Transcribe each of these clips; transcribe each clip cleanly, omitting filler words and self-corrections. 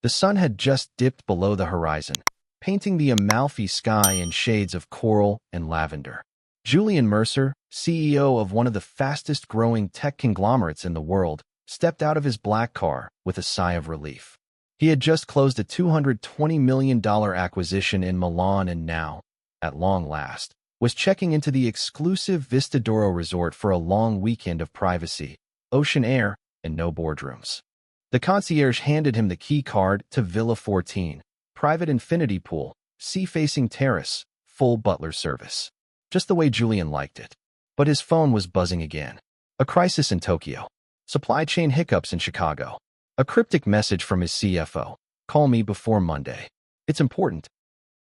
The sun had just dipped below the horizon, painting the Amalfi sky in shades of coral and lavender. Julian Mercer, CEO of one of the fastest-growing tech conglomerates in the world, stepped out of his black car with a sigh of relief. He had just closed a $220 million acquisition in Milan and now, at long last, was checking into the exclusive Vista d'Oro resort for a long weekend of privacy, ocean air, and no boardrooms. The concierge handed him the key card to Villa 14, private infinity pool, sea-facing terrace, full butler service. Just the way Julian liked it. But his phone was buzzing again. A crisis in Tokyo. Supply chain hiccups in Chicago. A cryptic message from his CFO. Call me before Monday. It's important.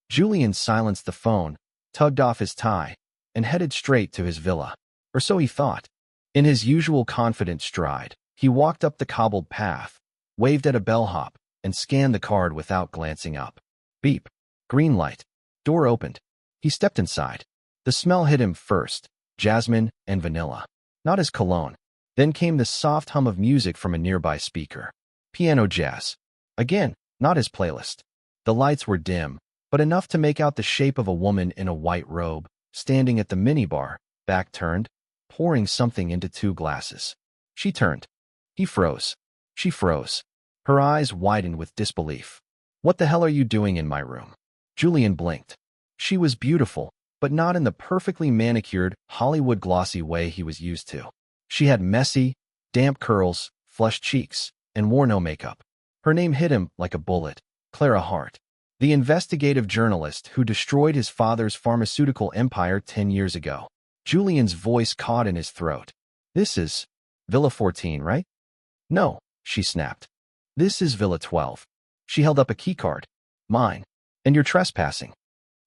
Julian silenced the phone, tugged off his tie, and headed straight to his villa. Or so he thought. In his usual confident stride, he walked up the cobbled path, waved at a bellhop, and scanned the card without glancing up. Beep. Green light. Door opened. He stepped inside. The smell hit him first, jasmine and vanilla. Not his cologne. Then came the soft hum of music from a nearby speaker. Piano jazz. Again, not his playlist. The lights were dim, but enough to make out the shape of a woman in a white robe, standing at the minibar, back turned, pouring something into two glasses. She turned. He froze. She froze. Her eyes widened with disbelief. What the hell are you doing in my room? Julian blinked. She was beautiful, but not in the perfectly manicured, Hollywood glossy way he was used to. She had messy, damp curls, flushed cheeks, and wore no makeup. Her name hit him like a bullet. Clara Hart. The investigative journalist who destroyed his father's pharmaceutical empire 10 years ago. Julian's voice caught in his throat. This is Villa 14, right? No, she snapped. This is Villa 12. She held up a keycard. Mine. And you're trespassing.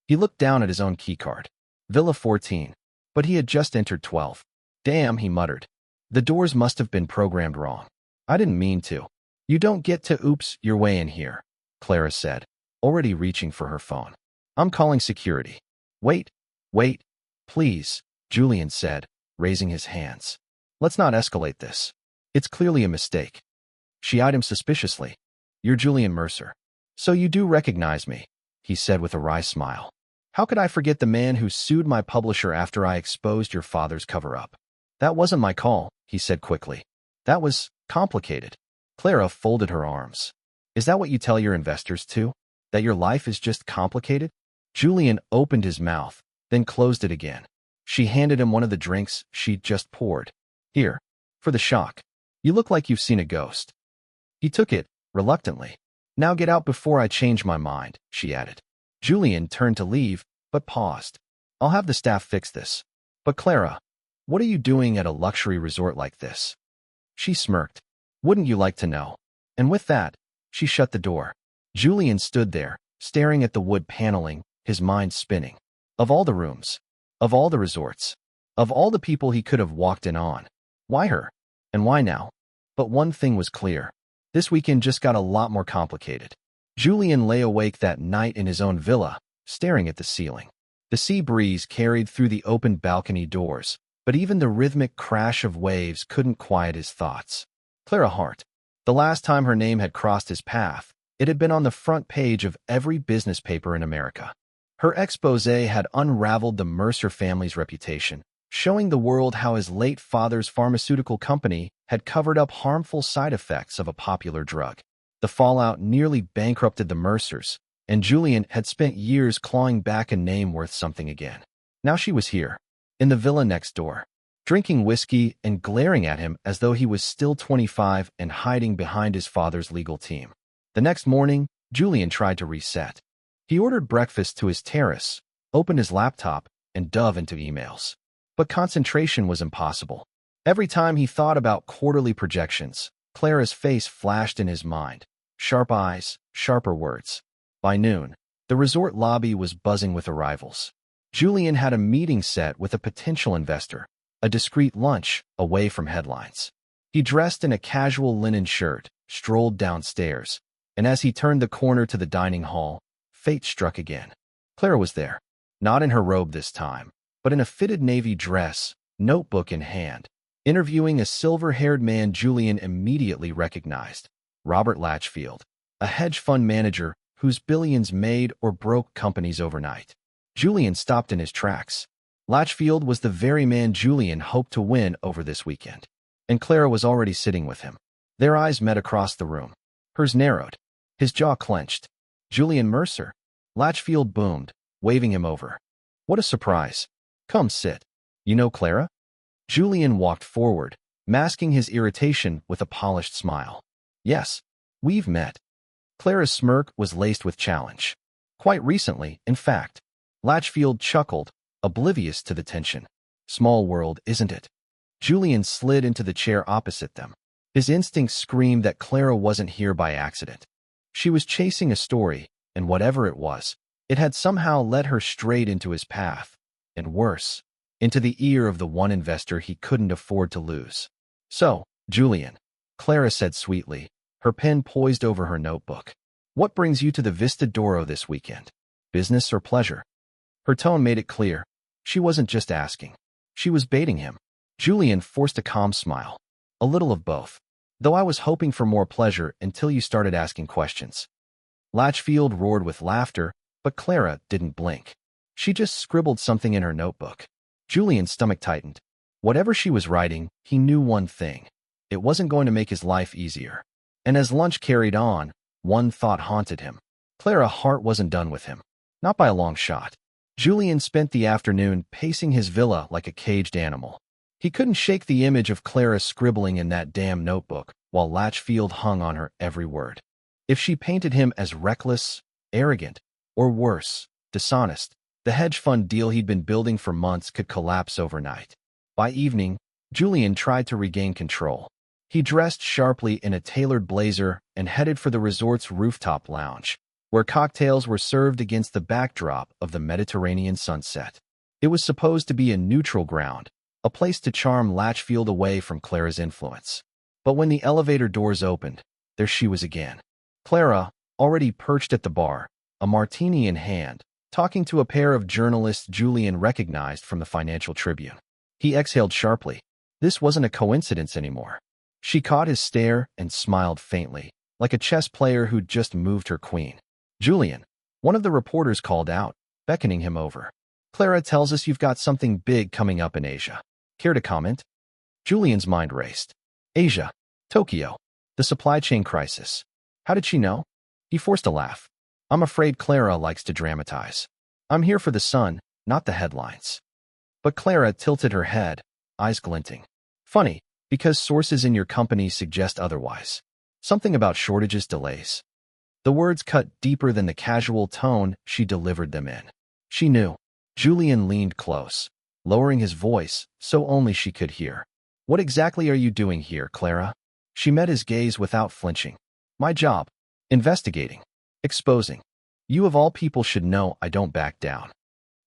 He looked down at his own keycard. Villa 14. But he had just entered 12. Damn, he muttered. The doors must have been programmed wrong. I didn't mean to. You don't get to oops your way in here, Clara said, already reaching for her phone. I'm calling security. Wait, please, Julian said, raising his hands. Let's not escalate this. It's clearly a mistake. She eyed him suspiciously. You're Julian Mercer. So you do recognize me, he said with a wry smile. How could I forget the man who sued my publisher after I exposed your father's cover-up? That wasn't my call, he said quickly. That was complicated. Clara folded her arms. Is that what you tell your investors too? That your life is just complicated? Julian opened his mouth, then closed it again. She handed him one of the drinks she'd just poured. Here, for the shock. You look like you've seen a ghost. He took it, reluctantly. Now get out before I change my mind, she added. Julian turned to leave, but paused. I'll have the staff fix this. But Clara, what are you doing at a luxury resort like this? She smirked. Wouldn't you like to know? And with that, she shut the door. Julian stood there, staring at the wood paneling, his mind spinning. Of all the rooms, of all the resorts, of all the people he could have walked in on, why her? And why now? But one thing was clear. This weekend just got a lot more complicated. Julian lay awake that night in his own villa, staring at the ceiling. The sea breeze carried through the open balcony doors, but even the rhythmic crash of waves couldn't quiet his thoughts. Clara Hart. The last time her name had crossed his path, it had been on the front page of every business paper in America. Her exposé had unraveled the Mercer family's reputation, showing the world how his late father's pharmaceutical company had covered up harmful side effects of a popular drug. The fallout nearly bankrupted the Mercers, and Julian had spent years clawing back a name worth something again. Now she was here, in the villa next door, drinking whiskey and glaring at him as though he was still 25 and hiding behind his father's legal team. The next morning, Julian tried to reset. He ordered breakfast to his terrace, opened his laptop, and dove into emails. But concentration was impossible. Every time he thought about quarterly projections, Clara's face flashed in his mind. Sharp eyes, sharper words. By noon, the resort lobby was buzzing with arrivals. Julian had a meeting set with a potential investor, a discreet lunch away from headlines. He dressed in a casual linen shirt, strolled downstairs, and as he turned the corner to the dining hall, fate struck again. Clara was there, not in her robe this time, but in a fitted navy dress, notebook in hand, interviewing a silver-haired man Julian immediately recognized, Robert Latchfield. a hedge fund manager whose billions made or broke companies overnight. Julian stopped in his tracks. Latchfield was the very man Julian hoped to win over this weekend. And Clara was already sitting with him. Their eyes met across the room. Hers narrowed. His jaw clenched. Julian Mercer. Latchfield boomed, waving him over. What a surprise. Come sit. You know Clara? Julian walked forward, masking his irritation with a polished smile. Yes, we've met. Clara's smirk was laced with challenge. Quite recently, in fact. Latchfield chuckled, oblivious to the tension. Small world, isn't it? Julian slid into the chair opposite them. His instincts screamed that Clara wasn't here by accident. She was chasing a story, and whatever it was, it had somehow led her straight into his path. And worse, into the ear of the one investor he couldn't afford to lose. So, Julian, Clara said sweetly, her pen poised over her notebook. What brings you to the Vista d'Oro this weekend? Business or pleasure? Her tone made it clear. She wasn't just asking. She was baiting him. Julian forced a calm smile. A little of both. Though I was hoping for more pleasure until you started asking questions. Latchfield roared with laughter, but Clara didn't blink. She just scribbled something in her notebook. Julian's stomach tightened. Whatever she was writing, he knew one thing. It wasn't going to make his life easier. And as lunch carried on, one thought haunted him. Clara's heart wasn't done with him. Not by a long shot. Julian spent the afternoon pacing his villa like a caged animal. He couldn't shake the image of Clara scribbling in that damn notebook while Latchfield hung on her every word. If she painted him as reckless, arrogant, or worse, dishonest, the hedge fund deal he'd been building for months could collapse overnight. By evening, Julian tried to regain control. He dressed sharply in a tailored blazer and headed for the resort's rooftop lounge, where cocktails were served against the backdrop of the Mediterranean sunset. It was supposed to be a neutral ground, a place to charm Latchfield away from Clara's influence. But when the elevator doors opened, there she was again. Clara, already perched at the bar, a martini in hand, talking to a pair of journalists Julian recognized from the Financial Tribune. He exhaled sharply. This wasn't a coincidence anymore. She caught his stare and smiled faintly, like a chess player who'd just moved her queen. Julian, one of the reporters called out, beckoning him over. Clara tells us you've got something big coming up in Asia. Care to comment? Julian's mind raced. Asia. Tokyo. The supply chain crisis. How did she know? He forced a laugh. I'm afraid Clara likes to dramatize. I'm here for the sun, not the headlines. But Clara tilted her head, eyes glinting. Funny, because sources in your company suggest otherwise. Something about shortages, delays. The words cut deeper than the casual tone she delivered them in. She knew. Julian leaned close, lowering his voice so only she could hear. What exactly are you doing here, Clara? She met his gaze without flinching. My job. Investigating. Exposing. You of all people should know I don't back down.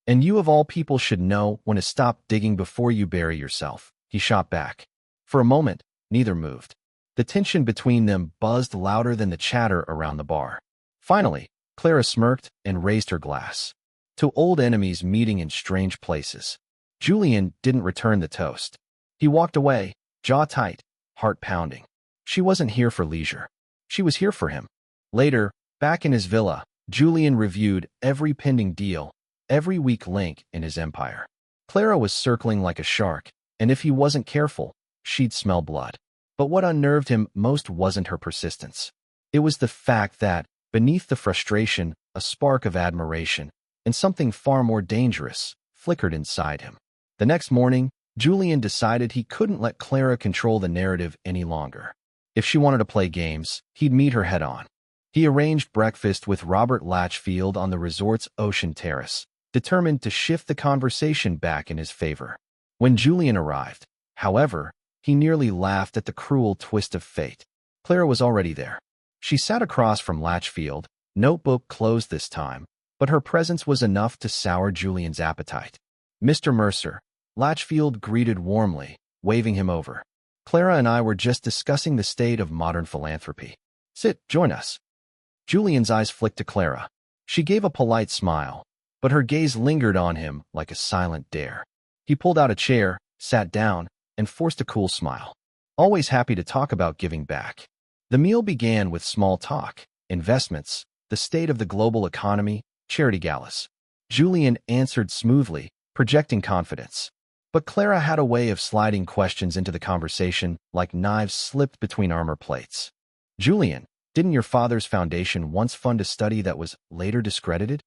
And you of all people should know when to stop digging before you bury yourself. He shot back. For a moment, neither moved. The tension between them buzzed louder than the chatter around the bar. Finally, Clara smirked and raised her glass. To old enemies meeting in strange places. Julian didn't return the toast. He walked away, jaw tight, heart pounding. She wasn't here for leisure. She was here for him. Later, back in his villa, Julian reviewed every pending deal, every weak link in his empire. Clara was circling like a shark, and if he wasn't careful, she'd smell blood. But what unnerved him most wasn't her persistence. It was the fact that, beneath the frustration, a spark of admiration, and something far more dangerous, flickered inside him. The next morning, Julian decided he couldn't let Clara control the narrative any longer. If she wanted to play games, he'd meet her head-on. He arranged breakfast with Robert Latchfield on the resort's ocean terrace, determined to shift the conversation back in his favor. When Julian arrived, however, he nearly laughed at the cruel twist of fate. Clara was already there. She sat across from Latchfield, notebook closed this time, but her presence was enough to sour Julian's appetite. Mr. Mercer, Latchfield greeted warmly, waving him over. Clara and I were just discussing the state of modern philanthropy. Sit, join us. Julian's eyes flicked to Clara. She gave a polite smile, but her gaze lingered on him like a silent dare. He pulled out a chair, sat down, and forced a cool smile. Always happy to talk about giving back. The meal began with small talk. investments, the state of the global economy, charity galas. Julian answered smoothly, projecting confidence. But Clara had a way of sliding questions into the conversation like knives slipped between armor plates. Julian, didn't your father's foundation once fund a study that was later discredited?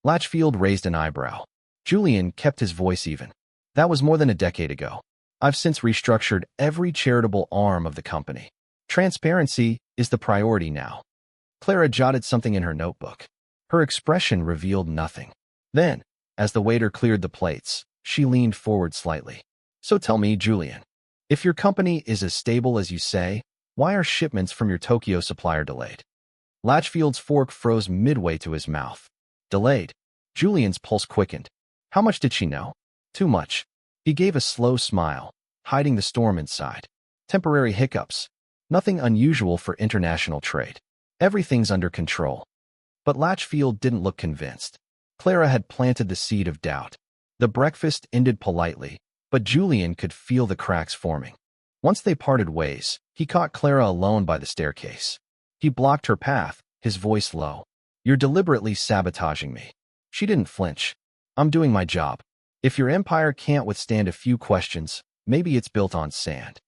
Latchfield raised an eyebrow. Julian kept his voice even. That was more than a decade ago. I've since restructured every charitable arm of the company. Transparency is the priority now. Clara jotted something in her notebook. Her expression revealed nothing. Then, as the waiter cleared the plates, she leaned forward slightly. So tell me, Julian, if your company is as stable as you say, why are shipments from your Tokyo supplier delayed? Latchfield's fork froze midway to his mouth. Delayed. Julian's pulse quickened. How much did she know? Too much. He gave a slow smile, hiding the storm inside. Temporary hiccups. Nothing unusual for international trade. Everything's under control. But Latchfield didn't look convinced. Clara had planted the seed of doubt. The breakfast ended politely, but Julian could feel the cracks forming. Once they parted ways, he caught Clara alone by the staircase. He blocked her path, his voice low. You're deliberately sabotaging me. She didn't flinch. I'm doing my job. If your empire can't withstand a few questions, maybe it's built on sand.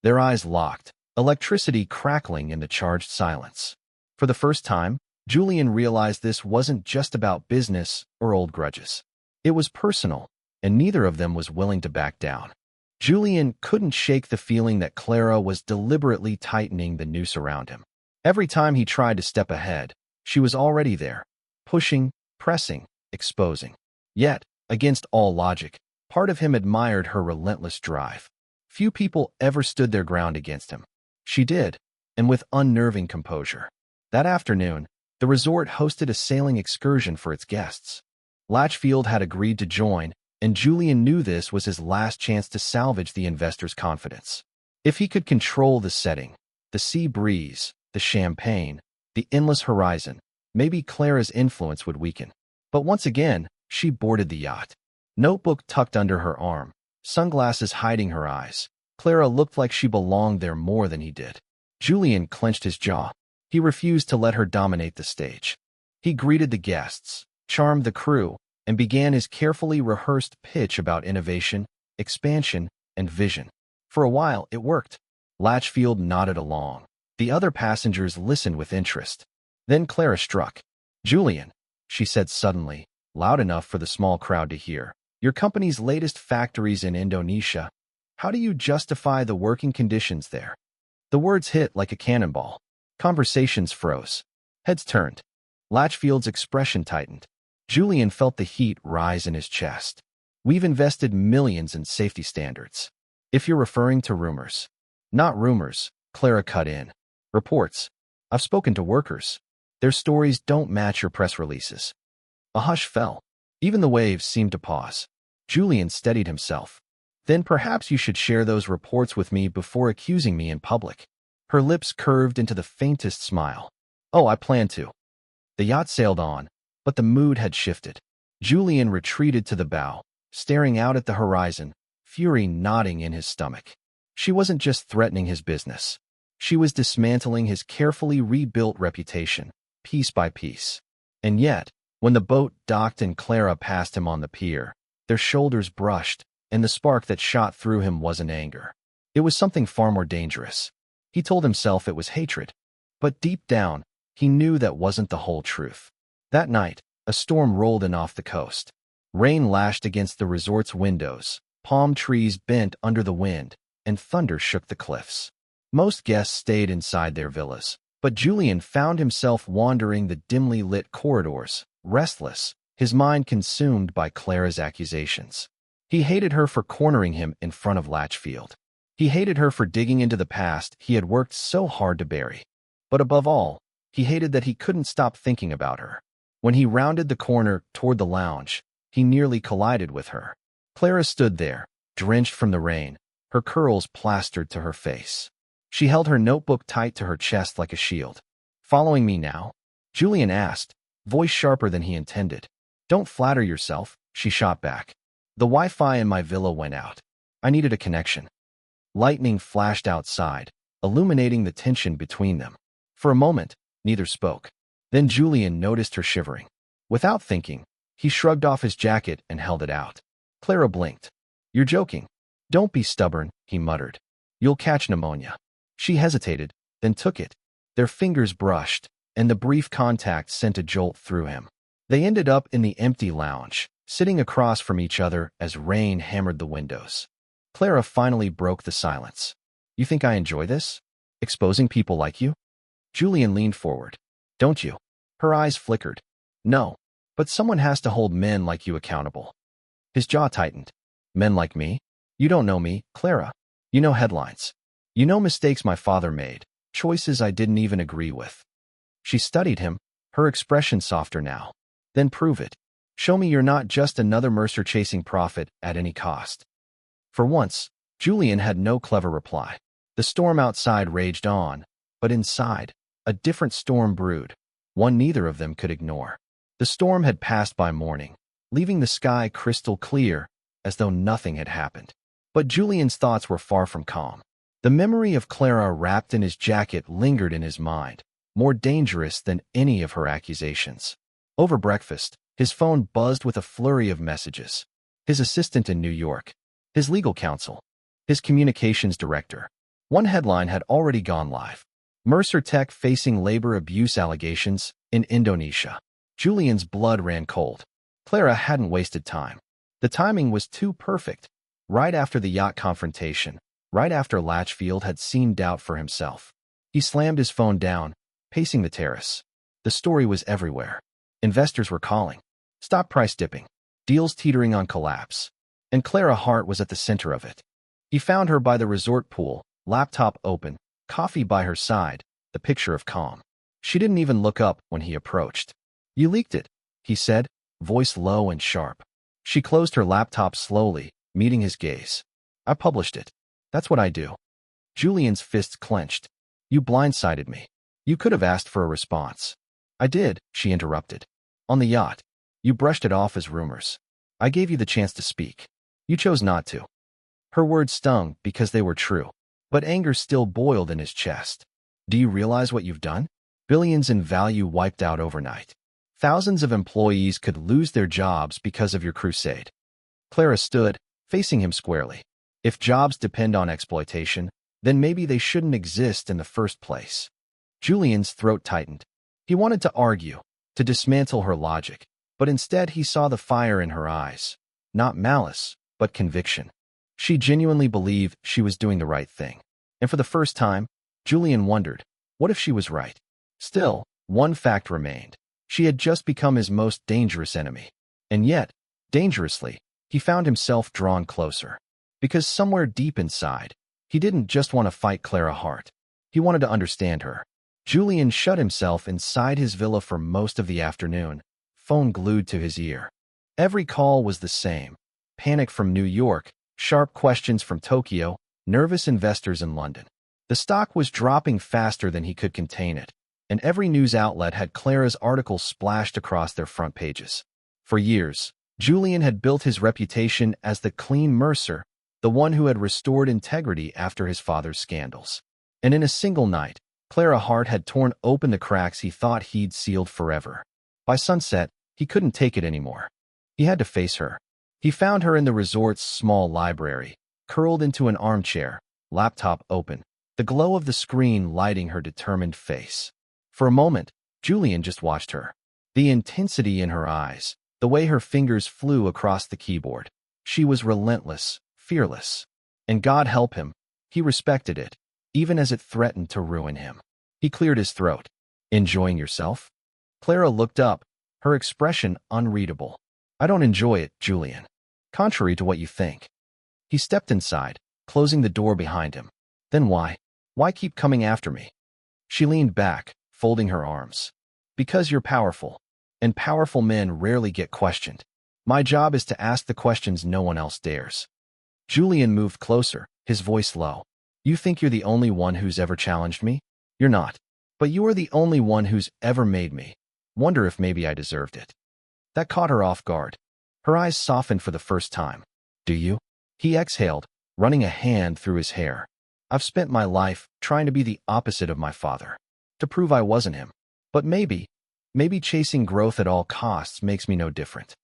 Their eyes locked, electricity crackling in the charged silence. For the first time, Julian realized this wasn't just about business or old grudges. It was personal, and neither of them was willing to back down. Julian couldn't shake the feeling that Clara was deliberately tightening the noose around him. Every time he tried to step ahead, she was already there, pushing, pressing, exposing. Yet, against all logic, part of him admired her relentless drive. Few people ever stood their ground against him. She did, and with unnerving composure. That afternoon, the resort hosted a sailing excursion for its guests. Latchfield had agreed to join, and Julian knew this was his last chance to salvage the investor's confidence. If he could control the setting, the sea breeze, the champagne, the endless horizon, maybe Clara's influence would weaken. But once again, she boarded the yacht. Notebook tucked under her arm, sunglasses hiding her eyes. Clara looked like she belonged there more than he did. Julian clenched his jaw. He refused to let her dominate the stage. He greeted the guests, charmed the crew, and began his carefully rehearsed pitch about innovation, expansion, and vision. For a while, it worked. Latchfield nodded along. The other passengers listened with interest. Then Clara struck. Julian, she said suddenly, loud enough for the small crowd to hear. Your company's latest factories in Indonesia. How do you justify the working conditions there? The words hit like a cannonball. Conversations froze. Heads turned. Latchfield's expression tightened. Julian felt the heat rise in his chest. We've invested millions in safety standards. If you're referring to rumors. Not rumors, Clara cut in. Reports. I've spoken to workers. Their stories don't match your press releases. A hush fell. Even the waves seemed to pause. Julian steadied himself. Then perhaps you should share those reports with me before accusing me in public. Her lips curved into the faintest smile. Oh, I plan to. The yacht sailed on, but the mood had shifted. Julian retreated to the bow, staring out at the horizon, fury knotting in his stomach. She wasn't just threatening his business. She was dismantling his carefully rebuilt reputation, piece by piece. And yet, when the boat docked and Clara passed him on the pier, their shoulders brushed, and the spark that shot through him wasn't anger. It was something far more dangerous. He told himself it was hatred. But deep down, he knew that wasn't the whole truth. That night, a storm rolled in off the coast. Rain lashed against the resort's windows, palm trees bent under the wind, and thunder shook the cliffs. Most guests stayed inside their villas, but Julian found himself wandering the dimly lit corridors, restless, his mind consumed by Clara's accusations. He hated her for cornering him in front of Latchfield. He hated her for digging into the past he had worked so hard to bury. But above all, he hated that he couldn't stop thinking about her. When he rounded the corner toward the lounge, he nearly collided with her. Clara stood there, drenched from the rain, her curls plastered to her face. She held her notebook tight to her chest like a shield. Following me now? Julian asked, voice sharper than he intended. Don't flatter yourself, she shot back. The Wi-Fi in my villa went out. I needed a connection. Lightning flashed outside, illuminating the tension between them. For a moment, Neither spoke. Then Julian noticed her shivering. Without thinking, he shrugged off his jacket and held it out. Clara blinked. "You're joking." "Don't be stubborn," he muttered. "You'll catch pneumonia." She hesitated, then took it. Their fingers brushed, and the brief contact sent a jolt through him. They ended up in the empty lounge, sitting across from each other as rain hammered the windows. Clara finally broke the silence. "You think I enjoy this? Exposing people like you?" Julian leaned forward. "Don't you?" Her eyes flickered. "No, but someone has to hold men like you accountable." His jaw tightened. "Men like me? You don't know me, Clara. You know headlines. You know mistakes my father made, choices I didn't even agree with." She studied him, her expression softer now. "Then prove it. Show me you're not just another Mercer chasing profit at any cost." For once, Julian had no clever reply. The storm outside raged on, but inside, a different storm brewed, one neither of them could ignore. The storm had passed by morning, leaving the sky crystal clear, as though nothing had happened. But Julian's thoughts were far from calm. The memory of Clara wrapped in his jacket lingered in his mind, more dangerous than any of her accusations. Over breakfast, his phone buzzed with a flurry of messages. His assistant in New York, his legal counsel, his communications director. One headline had already gone live. Mercer Tech facing labor abuse allegations in Indonesia. Julian's blood ran cold. Clara hadn't wasted time. The timing was too perfect. Right after the yacht confrontation, right after Latchfield had seemed doubt for himself. He slammed his phone down, pacing the terrace. The story was everywhere. Investors were calling. Stock price dipping. Deals teetering on collapse. And Clara Hart was at the center of it. He found her by the resort pool, laptop open, coffee by her side, the picture of calm. She didn't even look up when he approached. "You leaked it," he said, voice low and sharp. She closed her laptop slowly, meeting his gaze. "I published it. That's what I do." Julian's fists clenched. "You blindsided me. You could have asked for a response." "I did," she interrupted. "On the yacht. You brushed it off as rumors. I gave you the chance to speak. You chose not to." Her words stung because they were true, but anger still boiled in his chest. "Do you realize what you've done? Billions in value wiped out overnight. Thousands of employees could lose their jobs because of your crusade." Clara stood, facing him squarely. If jobs depend on exploitation, then maybe they shouldn't exist in the first place. Julian's throat tightened. He wanted to argue, to dismantle her logic, but instead he saw the fire in her eyes. Not malice, but conviction. She genuinely believed she was doing the right thing. And for the first time, Julian wondered, what if she was right? Still, one fact remained. She had just become his most dangerous enemy. And yet, dangerously, he found himself drawn closer. Because somewhere deep inside, he didn't just want to fight Clara Hart. He wanted to understand her. Julian shut himself inside his villa for most of the afternoon, phone glued to his ear. Every call was the same. Panic from New York, sharp questions from Tokyo, nervous investors in London. The stock was dropping faster than he could contain it, and every news outlet had Clara's article splashed across their front pages. For years, Julian had built his reputation as the clean Mercer, the one who had restored integrity after his father's scandals. And in a single night, Clara Hart had torn open the cracks he thought he'd sealed forever. By sunset, he couldn't take it anymore. He had to face her. He found her in the resort's small library, curled into an armchair, laptop open, the glow of the screen lighting her determined face. For a moment, Julian just watched her. The intensity in her eyes, the way her fingers flew across the keyboard. She was relentless, fearless. And God help him, he respected it, even as it threatened to ruin him. He cleared his throat. "Enjoying yourself?" Clara looked up, her expression unreadable. "I don't enjoy it, Julian. Contrary to what you think." He stepped inside, closing the door behind him. "Then why? Why keep coming after me?" She leaned back, folding her arms. "Because you're powerful, and powerful men rarely get questioned. My job is to ask the questions no one else dares." Julian moved closer, his voice low. "You think you're the only one who's ever challenged me? You're not. But you are the only one who's ever made me wonder if maybe I deserved it." That caught her off guard. Her eyes softened for the first time. "Do you?" He exhaled, running a hand through his hair. "I've spent my life trying to be the opposite of my father, to prove I wasn't him. But maybe chasing growth at all costs makes me no different.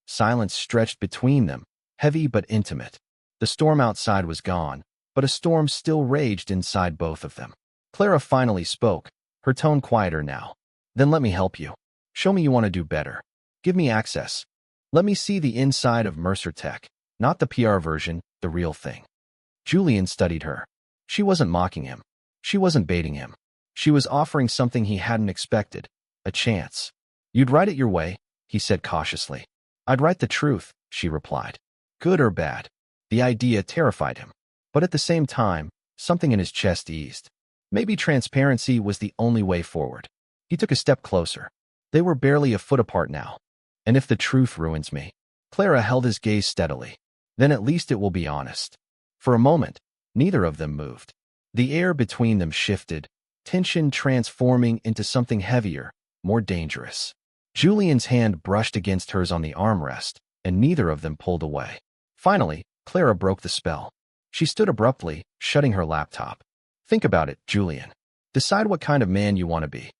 Silence stretched between them, heavy but intimate. The storm outside was gone, but a storm still raged inside both of them. Clara finally spoke, her tone quieter now. Then let me help you. Show me you want to do better. Give me access. Let me see the inside of Mercer Tech, not the PR version, the real thing. Julian studied her. She wasn't mocking him. She wasn't baiting him. She was offering something he hadn't expected, a chance. You'd write it your way, he said cautiously. I'd write the truth, she replied. Good or bad. The idea terrified him. But at the same time, something in his chest eased. Maybe transparency was the only way forward. He took a step closer. They were barely a foot apart now. And if the truth ruins me? Clara held his gaze steadily. Then at least it will be honest. For a moment, neither of them moved. The air between them shifted, tension transforming into something heavier, more dangerous. Julian's hand brushed against hers on the armrest, and neither of them pulled away. Finally, Clara broke the spell. She stood abruptly, shutting her laptop. Think about it, Julian. Decide what kind of man you want to be.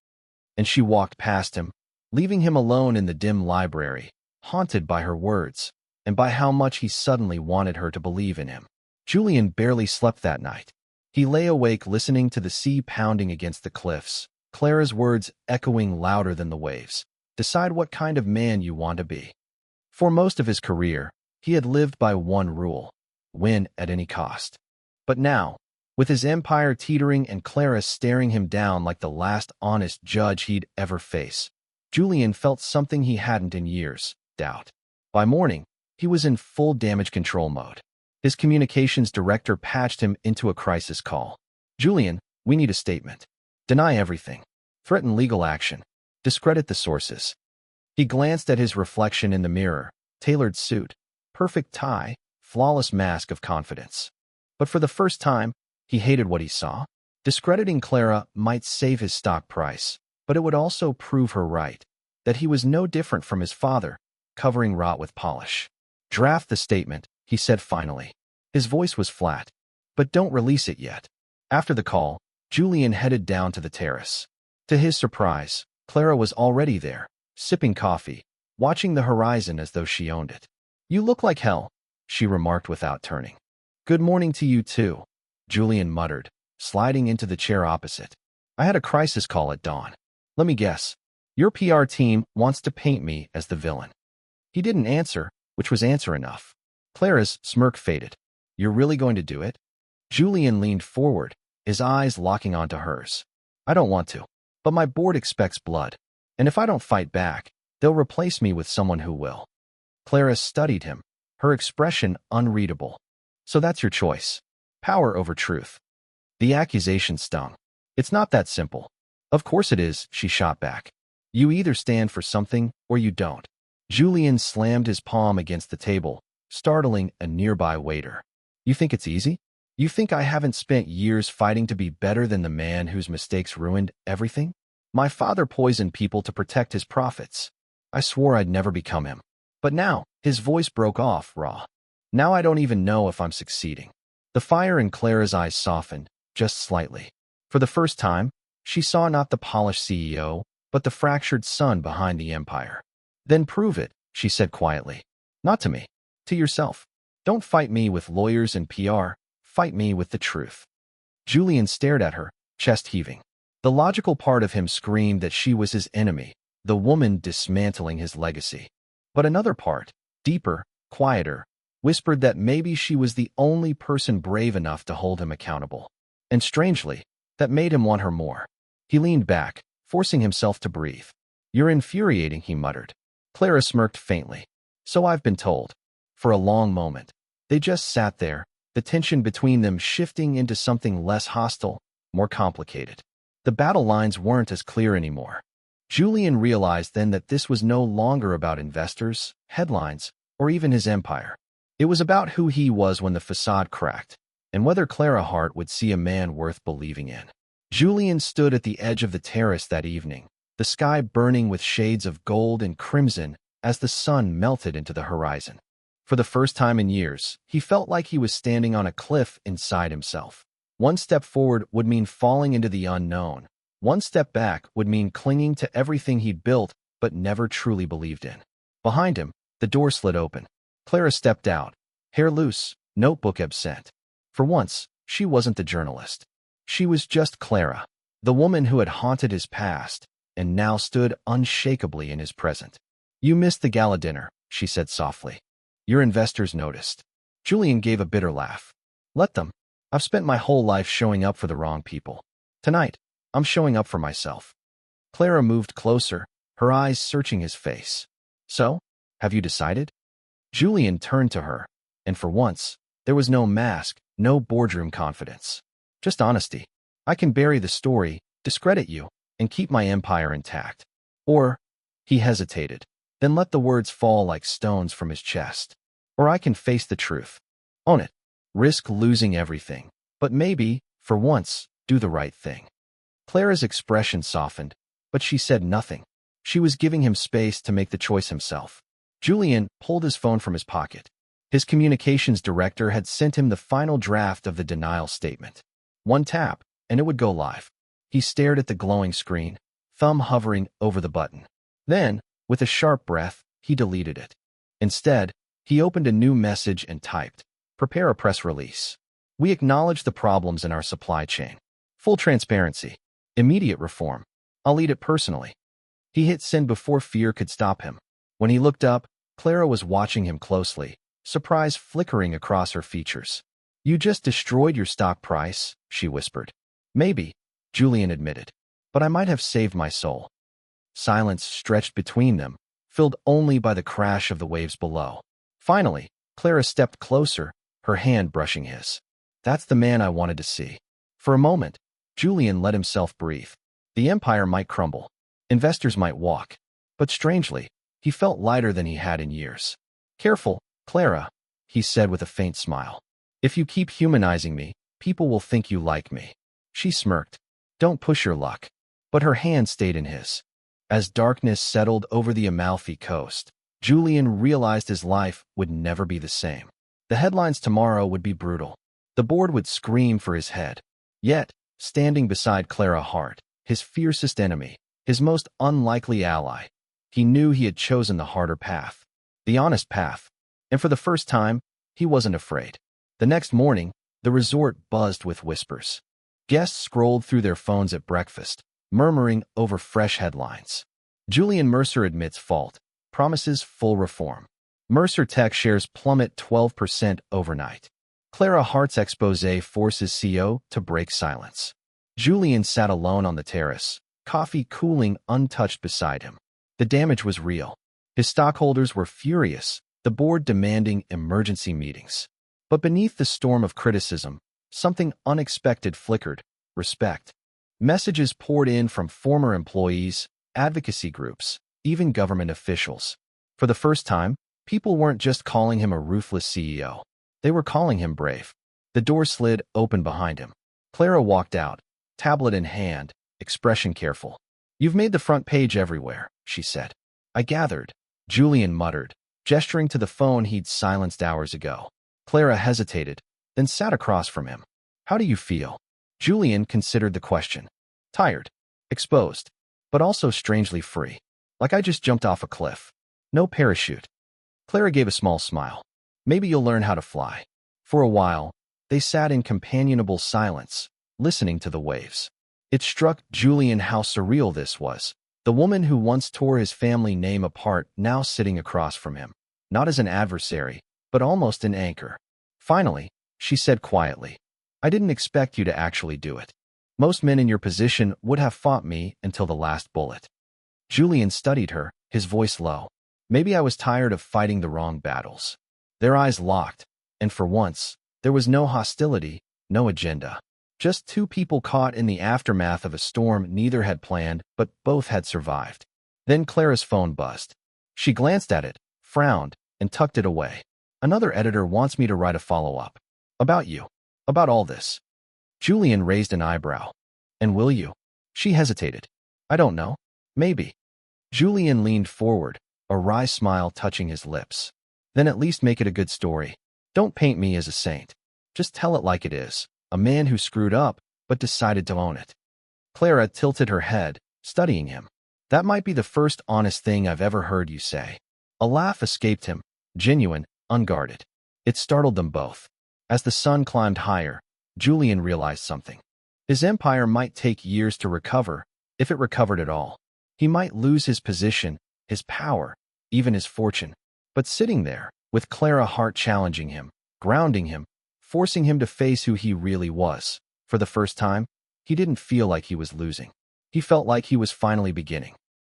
And she walked past him, leaving him alone in the dim library, haunted by her words, and by how much he suddenly wanted her to believe in him. Julian barely slept that night. He lay awake listening to the sea pounding against the cliffs, Clara's words echoing louder than the waves. Decide what kind of man you want to be. For most of his career, he had lived by one rule: win at any cost. But now, with his empire teetering and Clara staring him down like the last honest judge he'd ever face, Julian felt something he hadn't in years: doubt. By morning, he was in full damage control mode. His communications director patched him into a crisis call. Julian, we need a statement. Deny everything. Threaten legal action. Discredit the sources. He glanced at his reflection in the mirror, tailored suit, perfect tie, flawless mask of confidence. But for the first time, he hated what he saw. Discrediting Clara might save his stock price, but it would also prove her right, that he was no different from his father, covering rot with polish. Draft the statement, he said finally. His voice was flat. But don't release it yet. After the call, Julian headed down to the terrace. To his surprise, Clara was already there, sipping coffee, watching the horizon as though she owned it. You look like hell, she remarked without turning. Good morning to you too, Julian muttered, sliding into the chair opposite. I had a crisis call at dawn. Let me guess. Your PR team wants to paint me as the villain. He didn't answer, which was answer enough. Clara's smirk faded. You're really going to do it? Julian leaned forward, his eyes locking onto hers. I don't want to, but my board expects blood. And if I don't fight back, they'll replace me with someone who will. Clara studied him, her expression unreadable. So that's your choice. Power over truth. The accusation stung. It's not that simple. Of course it is, she shot back. You either stand for something or you don't. Julian slammed his palm against the table, startling a nearby waiter. You think it's easy? You think I haven't spent years fighting to be better than the man whose mistakes ruined everything? My father poisoned people to protect his profits. I swore I'd never become him. But now, his voice broke off, raw. Now I don't even know if I'm succeeding. The fire in Clara's eyes softened, just slightly. For the first time, she saw not the polished CEO, but the fractured son behind the empire. Then prove it, she said quietly. Not to me. To yourself. Don't fight me with lawyers and PR. Fight me with the truth. Julian stared at her, chest heaving. The logical part of him screamed that she was his enemy, the woman dismantling his legacy. But another part, deeper, quieter, whispered that maybe she was the only person brave enough to hold him accountable. And strangely, that made him want her more. He leaned back, forcing himself to breathe. You're infuriating, he muttered. Clara smirked faintly. So I've been told. For a long moment, they just sat there, the tension between them shifting into something less hostile, more complicated. The battle lines weren't as clear anymore. Julian realized then that this was no longer about investors, headlines, or even his empire. It was about who he was when the facade cracked, and whether Clara Hart would see a man worth believing in. Julian stood at the edge of the terrace that evening, the sky burning with shades of gold and crimson as the sun melted into the horizon. For the first time in years, he felt like he was standing on a cliff inside himself. One step forward would mean falling into the unknown. One step back would mean clinging to everything he'd built but never truly believed in. Behind him, the door slid open. Clara stepped out, hair loose, notebook absent. For once, she wasn't the journalist. She was just Clara, the woman who had haunted his past and now stood unshakably in his present. "You missed the gala dinner," she said softly. "Your investors noticed." Julian gave a bitter laugh. "Let them. I've spent my whole life showing up for the wrong people. Tonight, I'm showing up for myself." Clara moved closer, her eyes searching his face. "So, have you decided?" Julian turned to her, and for once, there was no mask, no boardroom confidence. Just honesty. "I can bury the story, discredit you, and keep my empire intact. Or," he hesitated, then let the words fall like stones from his chest. "Or I can face the truth. Own it. Risk losing everything. But maybe, for once, do the right thing." Clara's expression softened, but she said nothing. She was giving him space to make the choice himself. Julian pulled his phone from his pocket. His communications director had sent him the final draft of the denial statement. One tap, and it would go live. He stared at the glowing screen, thumb hovering over the button. Then, with a sharp breath, he deleted it. Instead, he opened a new message and typed, "Prepare a press release. We acknowledge the problems in our supply chain. Full transparency. Immediate reform. I'll lead it personally." He hit send before fear could stop him. When he looked up, Clara was watching him closely, surprise flickering across her features. "You just destroyed your stock price," she whispered. "Maybe," Julian admitted, "but I might have saved my soul." Silence stretched between them, filled only by the crash of the waves below. Finally, Clara stepped closer, her hand brushing his. "That's the man I wanted to see." For a moment, Julian let himself breathe. The empire might crumble. Investors might walk. But strangely, he felt lighter than he had in years. "Careful, Clara," he said with a faint smile. "If you keep humanizing me, people will think you like me." She smirked. "Don't push your luck." But her hand stayed in his. As darkness settled over the Amalfi coast, Julian realized his life would never be the same. The headlines tomorrow would be brutal. The board would scream for his head. Yet, standing beside Clara Hart, his fiercest enemy, his most unlikely ally, he knew he had chosen the harder path, the honest path, and for the first time, he wasn't afraid. The next morning, the resort buzzed with whispers. Guests scrolled through their phones at breakfast, murmuring over fresh headlines. Julian Mercer admits fault, promises full reform. Mercer Tech shares plummet 12% overnight. Clara Hart's exposé forces CEO to break silence. Julian sat alone on the terrace, coffee cooling untouched beside him. The damage was real. His stockholders were furious, the board demanding emergency meetings. But beneath the storm of criticism, something unexpected flickered: respect. Messages poured in from former employees, advocacy groups, even government officials. For the first time, people weren't just calling him a ruthless CEO. They were calling him brave. The door slid open behind him. Clara walked out, tablet in hand, expression careful. "You've made the front page everywhere," she said. "I gathered," Julian muttered, gesturing to the phone he'd silenced hours ago. Clara hesitated, then sat across from him. "How do you feel?" Julian considered the question. "Tired, exposed, but also strangely free. Like I just jumped off a cliff. No parachute." Clara gave a small smile. "Maybe you'll learn how to fly." For a while, they sat in companionable silence, listening to the waves. It struck Julian how surreal this was. The woman who once tore his family name apart now sitting across from him, not as an adversary, but almost an anchor. Finally, she said quietly, "I didn't expect you to actually do it. Most men in your position would have fought me until the last bullet." Julian studied her, his voice low. "Maybe I was tired of fighting the wrong battles." Their eyes locked, and for once, there was no hostility, no agenda. Just two people caught in the aftermath of a storm neither had planned, but both had survived. Then Clara's phone buzzed. She glanced at it, frowned, and tucked it away. "Another editor wants me to write a follow-up. About you. About all this." Julian raised an eyebrow. "And will you?" She hesitated. "I don't know. Maybe." Julian leaned forward, a wry smile touching his lips. "Then at least make it a good story. Don't paint me as a saint. Just tell it like it is. A man who screwed up, but decided to own it." Clara tilted her head, studying him. That might be the first honest thing I've ever heard you say. A laugh escaped him, genuine, unguarded. It startled them both. As the sun climbed higher, Julian realized something. His empire might take years to recover, if it recovered at all. He might lose his position, his power, even his fortune. But sitting there, with Clara Hart challenging him, grounding him, forcing him to face who he really was, for the first time, he didn't feel like he was losing. He felt like he was finally beginning.